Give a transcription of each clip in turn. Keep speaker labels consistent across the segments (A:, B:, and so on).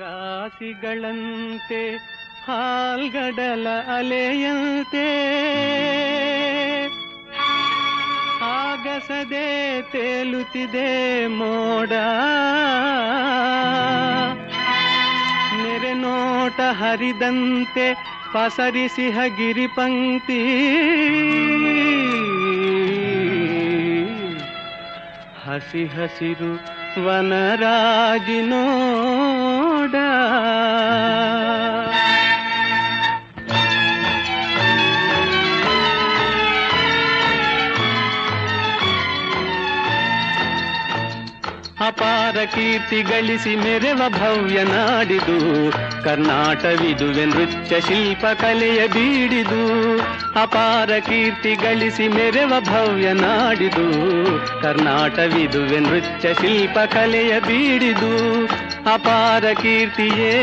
A: ರಾಶಿಗಳಂತೆ ಹಾಲ್ಗಡಲ ಅಲೆಯಂತೆ ಆಗಸದೆ ತೇಲುತ್ತಿದೆ ಮೋಡ. ನೆರೆನೋಟ ಹರಿದಂತೆ ಪಸರಿಸಿಹ ಗಿರಿಪಂಕ್ತಿ. ಹಸಿ ಹಸಿರು ವನರಾಜಿನೋಡ. ಅಪಾರ ಕೀರ್ತಿ ಗಳಿಸಿ ಮೆರೆವ ಭವ್ಯ ನಾಡಿದು ಕರ್ನಾಟವಿದುವೆ ನೃತ್ಯ ಶಿಲ್ಪ ಕಲೆಯ ಬೀಡಿದು. ಅಪಾರ ಕೀರ್ತಿ ಗಳಿಸಿ ಮೆರೆವ ಭವ್ಯ ನಾಡಿದು ಕರ್ನಾಟವಿದುವೆ ನೃತ್ಯ ಶಿಲ್ಪ ಕಲೆಯ ಬೀಡಿದು. ಅಪಾರ ಕೀರ್ತಿಯೇ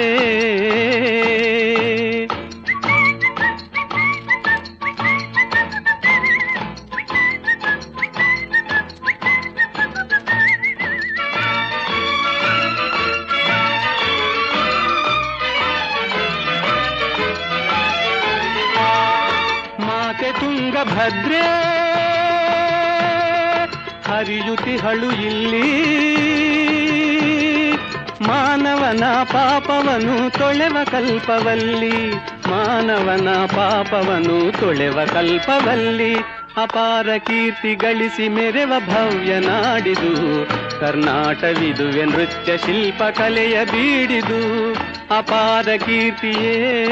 A: ತುಂಗಭದ್ರೆ ಹರಿಯುತಿಹಳು ಇಲ್ಲಿ. ಮಾನವನ ಪಾಪವನು ತೊಳೆವ ಕಲ್ಪವಲ್ಲಿ. ಮಾನವನ ಪಾಪವನು ತೊಳೆವ ಕಲ್ಪವಲ್ಲಿ. ಅಪಾರ ಕೀರ್ತಿ ಗಳಿಸಿ ಮೆರೆವ ಭವ್ಯ ನಾಡಿದು ಕರ್ನಾಟವಿದುವೆ ನೃತ್ಯ ಶಿಲ್ಪ ಕಲೆಯ ಬೀಡಿದು. ಅಪಾರ ಕೀರ್ತಿಯೇ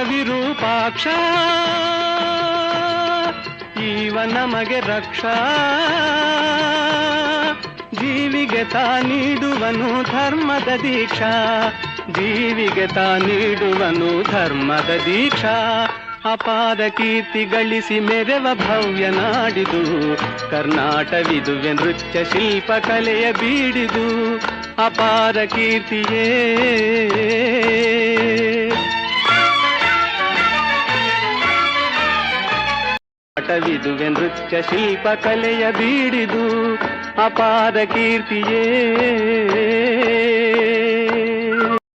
A: ವಿರೂಪಾಕ್ಷ ಈವ ನಮಗೆ ರಕ್ಷಾ. ಜೀವಿಗೆ ತಾ ನೀಡುವನು ಧರ್ಮದ ದೀಕ್ಷಾ. ಜೀವಿಗೆ ತಾ ನೀಡುವನು ಧರ್ಮದ ದೀಕ್ಷಾ. ಅಪಾರ ಕೀರ್ತಿ ಗಳಿಸಿ ಮೆರೆವ ಭವ್ಯ ನಾಡಿದು ಕರ್ನಾಟವಿದುವೆ ನೃತ್ಯ ಶಿಲ್ಪ ಕಲೆಯ ಬೀಡಿದು. ಅಪಾರ ಕೀರ್ತಿಯೇ ವಿದುವೆ ನೃತ್ಯ ಶಿಲ್ಪ ಕಲೆಯ ಬೀಡಿದು. ಅಪಾರ ಕೀರ್ತಿಯೇ